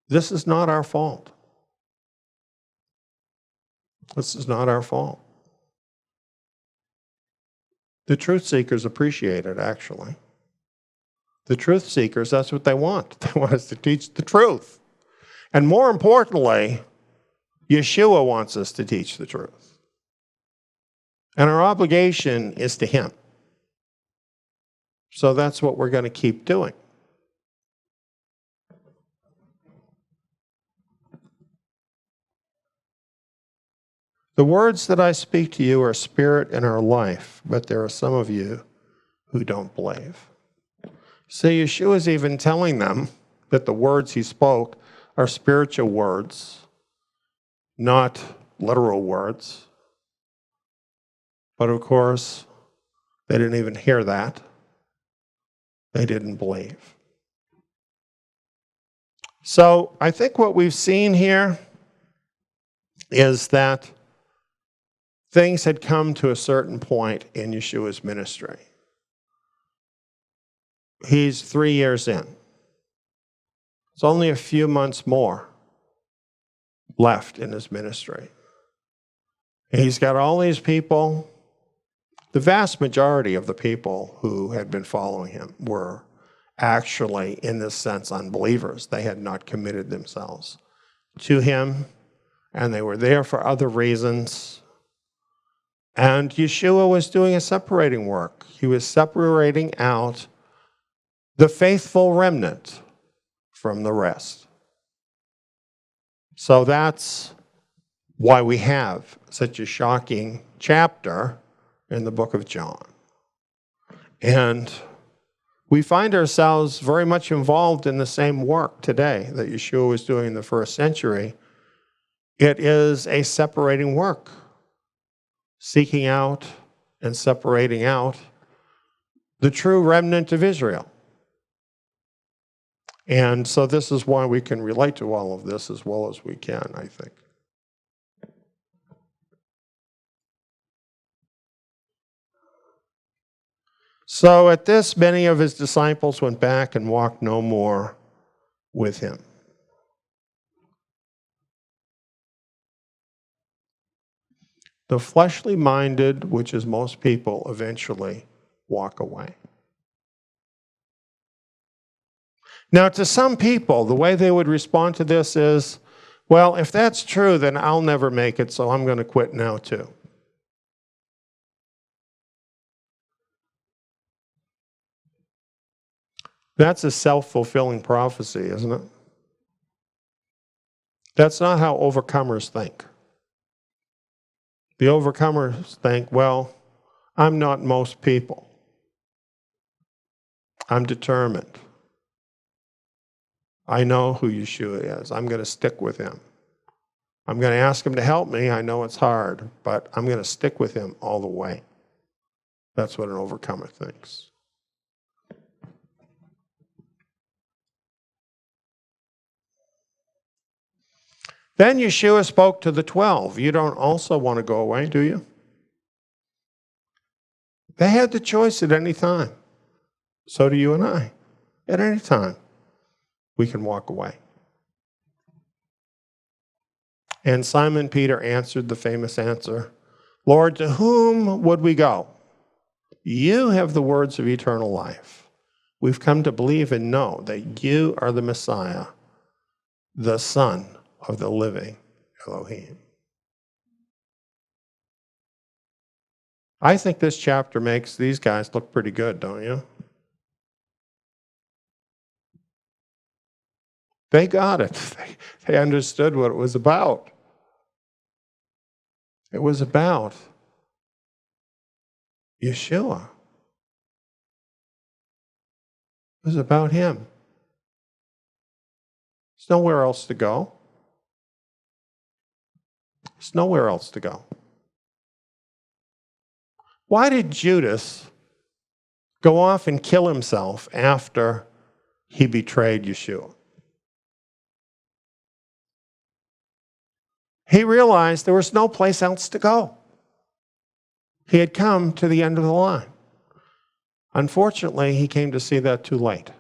this is not our fault. This is not our fault. The truth seekers appreciate it, actually. The truth seekers, that's what they want. They want us to teach the truth. And more importantly, Yeshua wants us to teach the truth. And our obligation is to him. So that's what we're going to keep doing. The words that I speak to you are spirit and are life, but there are some of you who don't believe. So Yeshua is even telling them that the words he spoke are spiritual words, not literal words. But of course, they didn't even hear that. They didn't believe. So I think what we've seen here is that things had come to a certain point in Yeshua's ministry. He's 3 years in. It's only a few months more left in his ministry. He's got all these people. The vast majority of the people who had been following him were actually, in this sense, unbelievers. They had not committed themselves to him, and they were there for other reasons. And Yeshua was doing a separating work. He was separating out the faithful remnant from the rest. So that's why we have such a shocking chapter in the book of John. And we find ourselves very much involved in the same work today that Yeshua was doing in the first century. It is a separating work, seeking out and separating out the true remnant of Israel. And so this is why we can relate to all of this as well as we can, I think. So at this, many of his disciples went back and walked no more with him. The fleshly minded, which is most people, eventually walk away. Now, to some people, the way they would respond to this is, well, if that's true, then I'll never make it, so I'm going to quit now too. That's a self-fulfilling prophecy, isn't it? That's not how overcomers think. The overcomers think, well, I'm not most people. I'm determined. I know who Yeshua is. I'm going to stick with him. I'm going to ask him to help me. I know it's hard, but I'm going to stick with him all the way. That's what an overcomer thinks. Then Yeshua spoke to the 12. You don't also want to go away, do you? They had the choice at any time. So do you and I. At any time, we can walk away. And Simon Peter answered the famous answer, Lord, to whom would we go? You have the words of eternal life. We've come to believe and know that you are the Messiah, the Son of the living Elohim. I think this chapter makes these guys look pretty good, don't you? They got it. They understood what it was about. It was about Yeshua. It was about him. There's nowhere else to go. There's nowhere else to go. Why did Judas go off and kill himself after he betrayed Yeshua? He realized there was no place else to go. He had come to the end of the line. Unfortunately, he came to see that too late.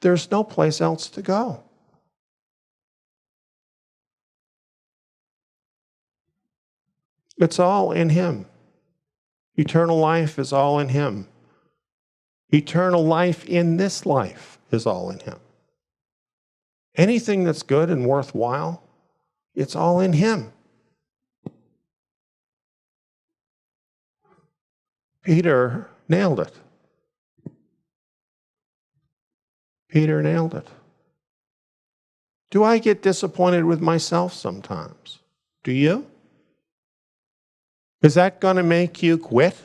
There's no place else to go. It's all in him. Eternal life is all in him. Eternal life in this life is all in him. Anything that's good and worthwhile, it's all in him. Peter nailed it. Peter nailed it. Do I get disappointed with myself sometimes? Do you? Is that going to make you quit?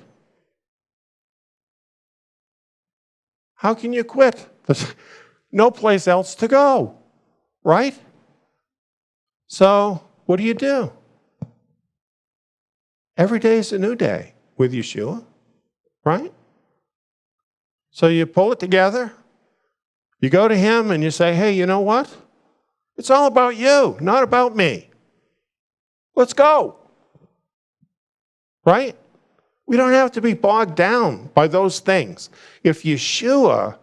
How can you quit? There's no place else to go, right? So, what do? Every day is a new day with Yeshua, right? So you pull it together, you go to him and you say, hey, you know what? It's all about you, not about me. Let's go. Right? We don't have to be bogged down by those things. If Yeshua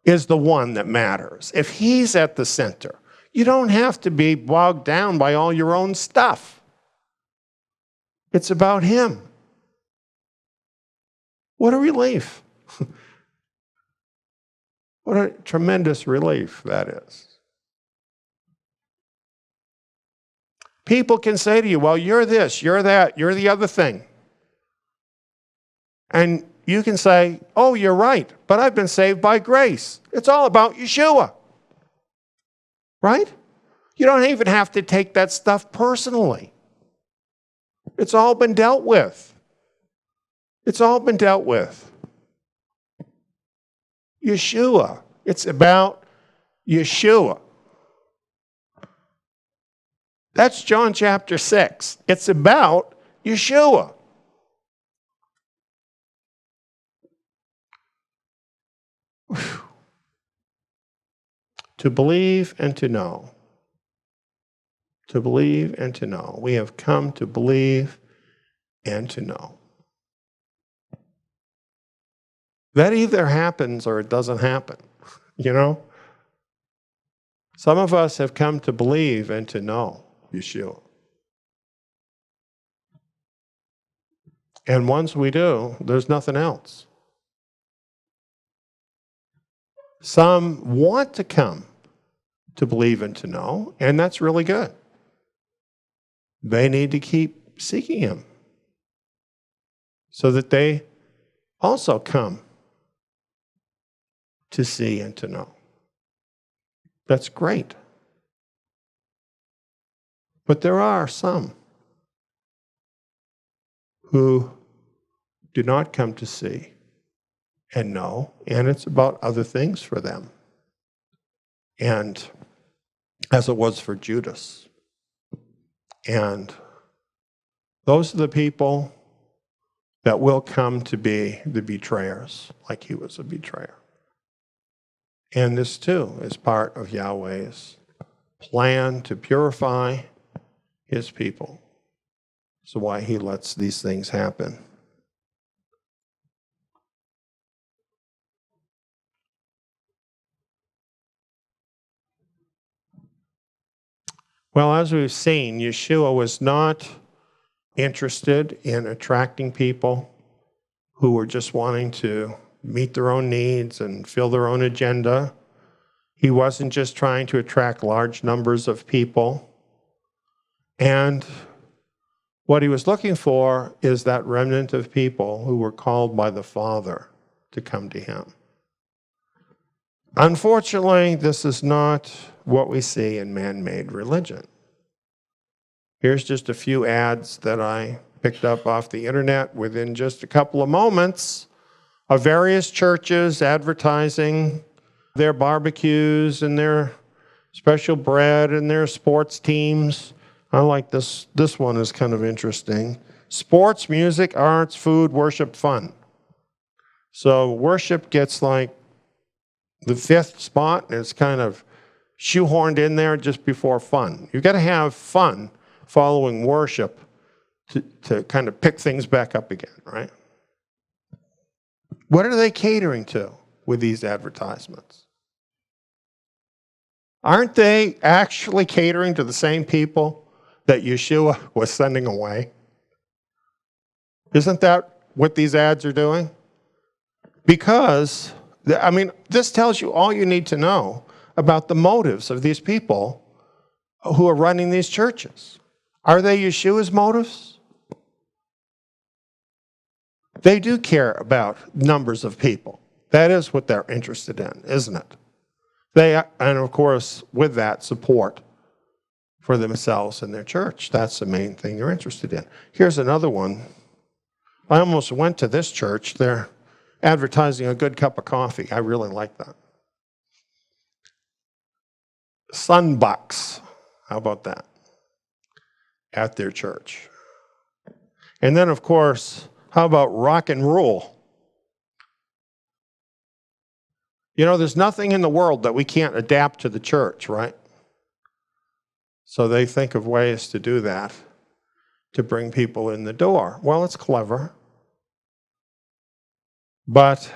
is the one that matters, if he's at the center, you don't have to be bogged down by all your own stuff. It's about him. What a relief. What a tremendous relief that is. People can say to you, well, you're this, you're that, you're the other thing. And you can say, oh, you're right, but I've been saved by grace. It's all about Yeshua. Right? You don't even have to take that stuff personally. It's all been dealt with. It's all been dealt with. Yeshua. It's about Yeshua. That's John chapter 6. It's about Yeshua. Whew. To believe and to know. To believe and to know. We have come to believe and to know. That either happens or it doesn't happen, you know? Some of us have come to believe and to know Yeshua. And once we do, there's nothing else. Some want to come to believe and to know, and that's really good. They need to keep seeking him so that they also come to see and to know. That's great. But there are some who do not come to see and know, and it's about other things for them. And as it was for Judas. And those are the people that will come to be the betrayers, like he was a betrayer. And this too is part of Yahweh's plan to purify his people. So why he lets these things happen. Well, as we've seen, Yeshua was not interested in attracting people who were just wanting to meet their own needs and fill their own agenda. He wasn't just trying to attract large numbers of people. And what he was looking for is that remnant of people who were called by the Father to come to him. Unfortunately, this is not what we see in man-made religion. Here's just a few ads that I picked up off the internet within just a couple of moments of various churches advertising their barbecues and their special bread and their sports teams. I like this. This one is kind of interesting. Sports, music, arts, food, worship, fun. So worship gets like the fifth spot, and it's kind of shoehorned in there just before fun. You've got to have fun following worship to kind of pick things back up again, right? What are they catering to with these advertisements? Aren't they actually catering to the same people that Yeshua was sending away? Isn't that what these ads are doing? Because, I mean, this tells you all you need to know about the motives of these people who are running these churches. Are they Yeshua's motives? They do care about numbers of people. That is what they're interested in, isn't it? They, and of course, with that, support for themselves and their church. That's the main thing they're interested in. Here's another one. I almost went to this church. They're advertising a good cup of coffee. I really like that. Sunbucks. How about that? At their church. And then, of course, how about rock and roll? You know, there's nothing in the world that we can't adapt to the church, right? So they think of ways to do that, to bring people in the door. Well, it's clever. But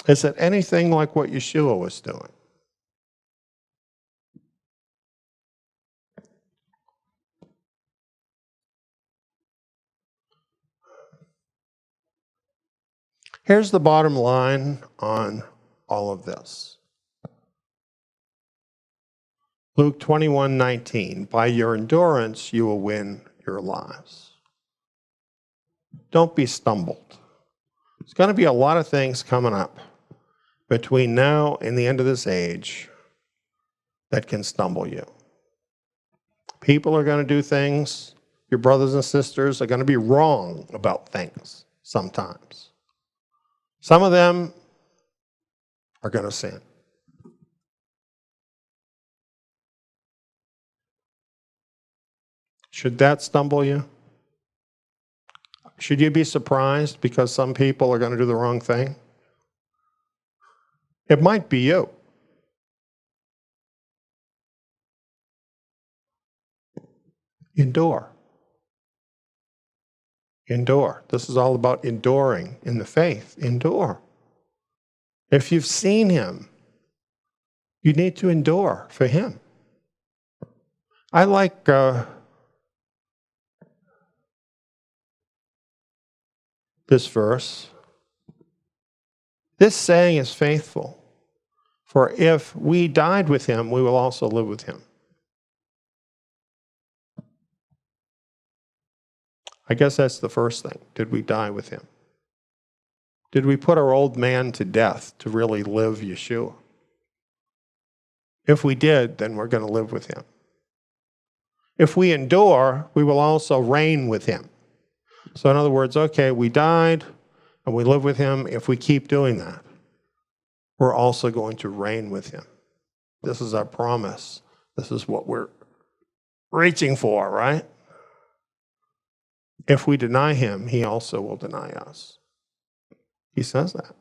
is it anything like what Yeshua was doing? Here's the bottom line on all of this. Luke 21:19, by your endurance you will win your lives. Don't be stumbled. There's going to be a lot of things coming up between now and the end of this age that can stumble you. People are going to do things. Your brothers and sisters are going to be wrong about things sometimes. Some of them are going to sin. Should that stumble you? Should you be surprised because some people are going to do the wrong thing? It might be you. Endure. Endure. This is all about enduring in the faith. Endure. If you've seen him, you need to endure for him. I like this verse. This saying is faithful, for if we died with him, we will also live with him. I guess that's the first thing. Did we die with him? Did we put our old man to death to really live Yeshua? If we did, then we're going to live with him. If we endure, we will also reign with him. So in other words, okay, we died and we live with him. If we keep doing that, we're also going to reign with him. This is our promise. This is what we're reaching for, right? If we deny him, he also will deny us. He says that.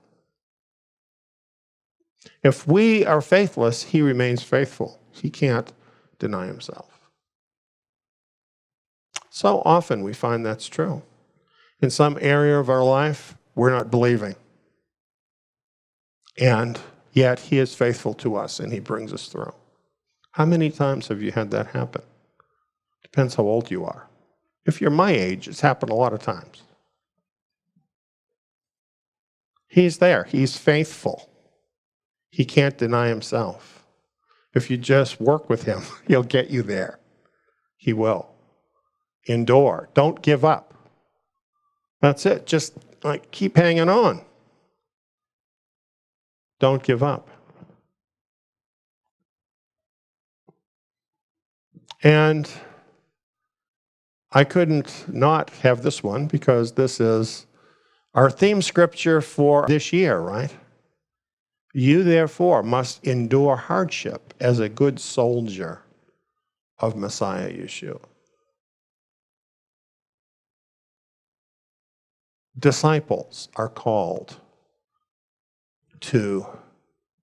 If we are faithless, he remains faithful. He can't deny himself. So often we find that's true. In some area of our life, we're not believing. And yet he is faithful to us and he brings us through. How many times have you had that happen? Depends how old you are. If you're my age, it's happened a lot of times. He's there. He's faithful. He can't deny himself. If you just work with him, he'll get you there. He will. Endure. Don't give up. That's it. Just keep hanging on. Don't give up. And I couldn't not have this one because this is our theme scripture for this year, right? You therefore must endure hardship as a good soldier of Messiah Yeshua. Disciples are called to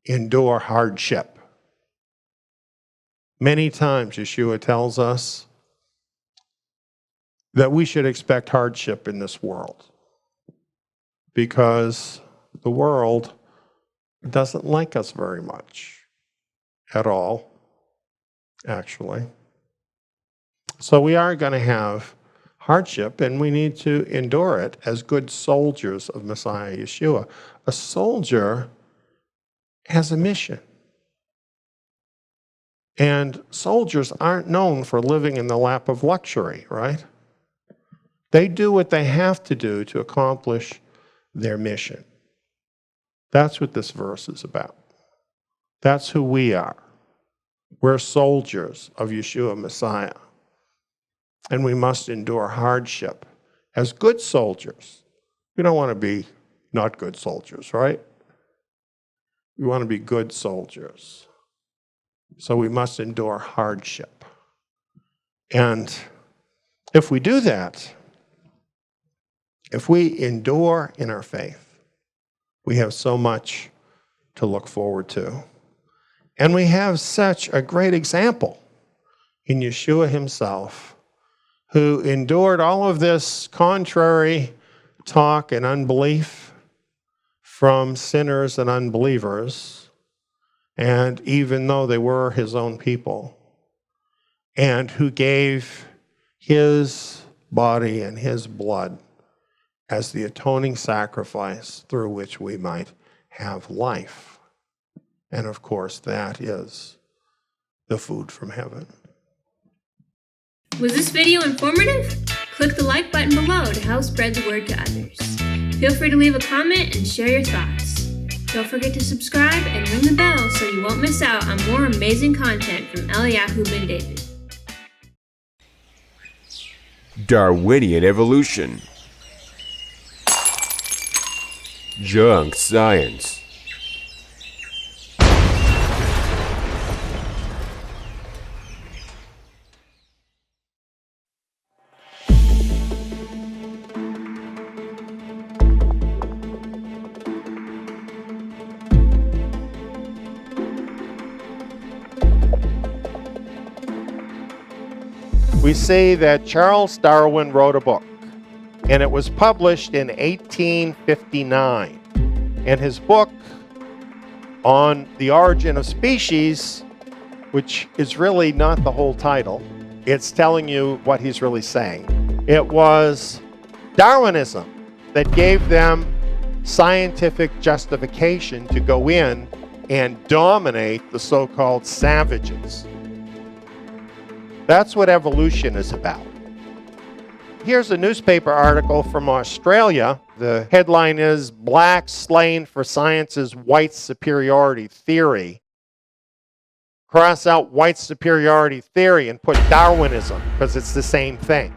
endure hardship. Many times Yeshua tells us that we should expect hardship in this world because the world doesn't like us very much at all, actually. So we are going to have hardship, and we need to endure it as good soldiers of Messiah Yeshua. A soldier has a mission. And soldiers aren't known for living in the lap of luxury, right? They do what they have to do to accomplish their mission. That's what this verse is about. That's who we are. We're soldiers of Yeshua Messiah. And we must endure hardship as good soldiers. We don't want to be not good soldiers, right? We want to be good soldiers. So we must endure hardship. And If we do that, if we endure in our faith, we have so much to look forward to. And we have such a great example in Yeshua himself, who endured all of this contrary talk and unbelief from sinners and unbelievers, and even though they were his own people, and who gave his body and his blood as the atoning sacrifice through which we might have life. And of course, that is the food from heaven. Was this video informative? Click the like button below to help spread the word to others. Feel free to leave a comment and share your thoughts. Don't forget to subscribe and ring the bell so you won't miss out on more amazing content from Eliyahu ben David. Darwinian evolution. Junk science. We say that Charles Darwin wrote a book, and it was published in 1859. And his book on the origin of species, which is really not the whole title, it's telling you what he's really saying. It was Darwinism that gave them scientific justification to go in and dominate the so-called savages. That's what evolution is about. Here's a newspaper article from Australia. The headline is, "Blacks Slain for Science's White Superiority Theory." Cross out white superiority theory and put Darwinism, because it's the same thing.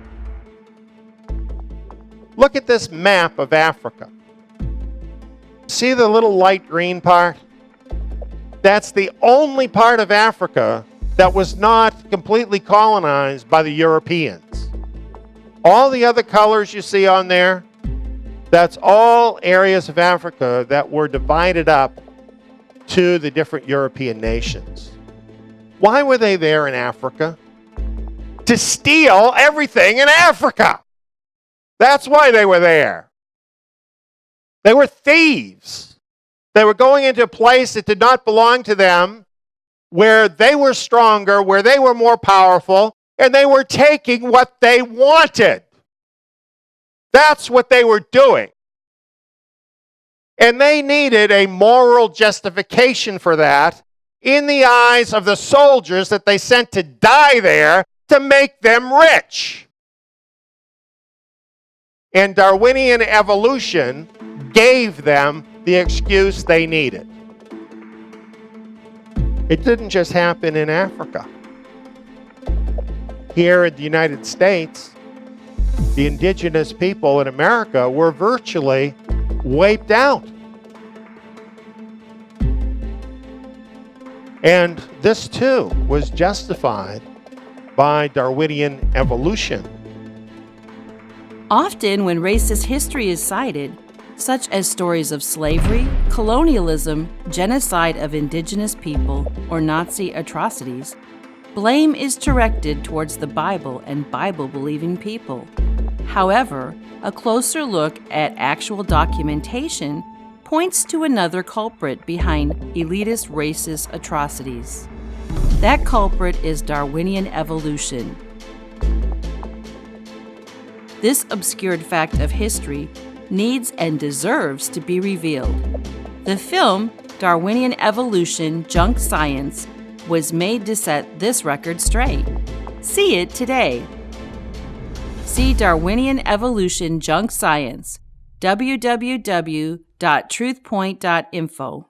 Look at this map of Africa. See the little light green part? That's the only part of Africa that was not completely colonized by the Europeans. All the other colors you see on there, that's all areas of Africa that were divided up to the different European nations. Why were they there in Africa? To steal everything in Africa. That's why they were there. They were thieves. They were going into a place that did not belong to them, where they were stronger, where they were more powerful, and they were taking what they wanted. That's what they were doing. And they needed a moral justification for that in the eyes of the soldiers that they sent to die there to make them rich. And Darwinian evolution gave them the excuse they needed. It didn't just happen in Africa. Here in the United States, the indigenous people in America were virtually wiped out. And this too was justified by Darwinian evolution. Often when racist history is cited, such as stories of slavery, colonialism, genocide of indigenous people, or Nazi atrocities, blame is directed towards the Bible and Bible-believing people. However, a closer look at actual documentation points to another culprit behind elitist racist atrocities. That culprit is Darwinian evolution. This obscured fact of history needs and deserves to be revealed. The film, Darwinian Evolution: Junk Science, was made to set this record straight. See it today. See Darwinian Evolution: Junk Science, www.truthpoint.info.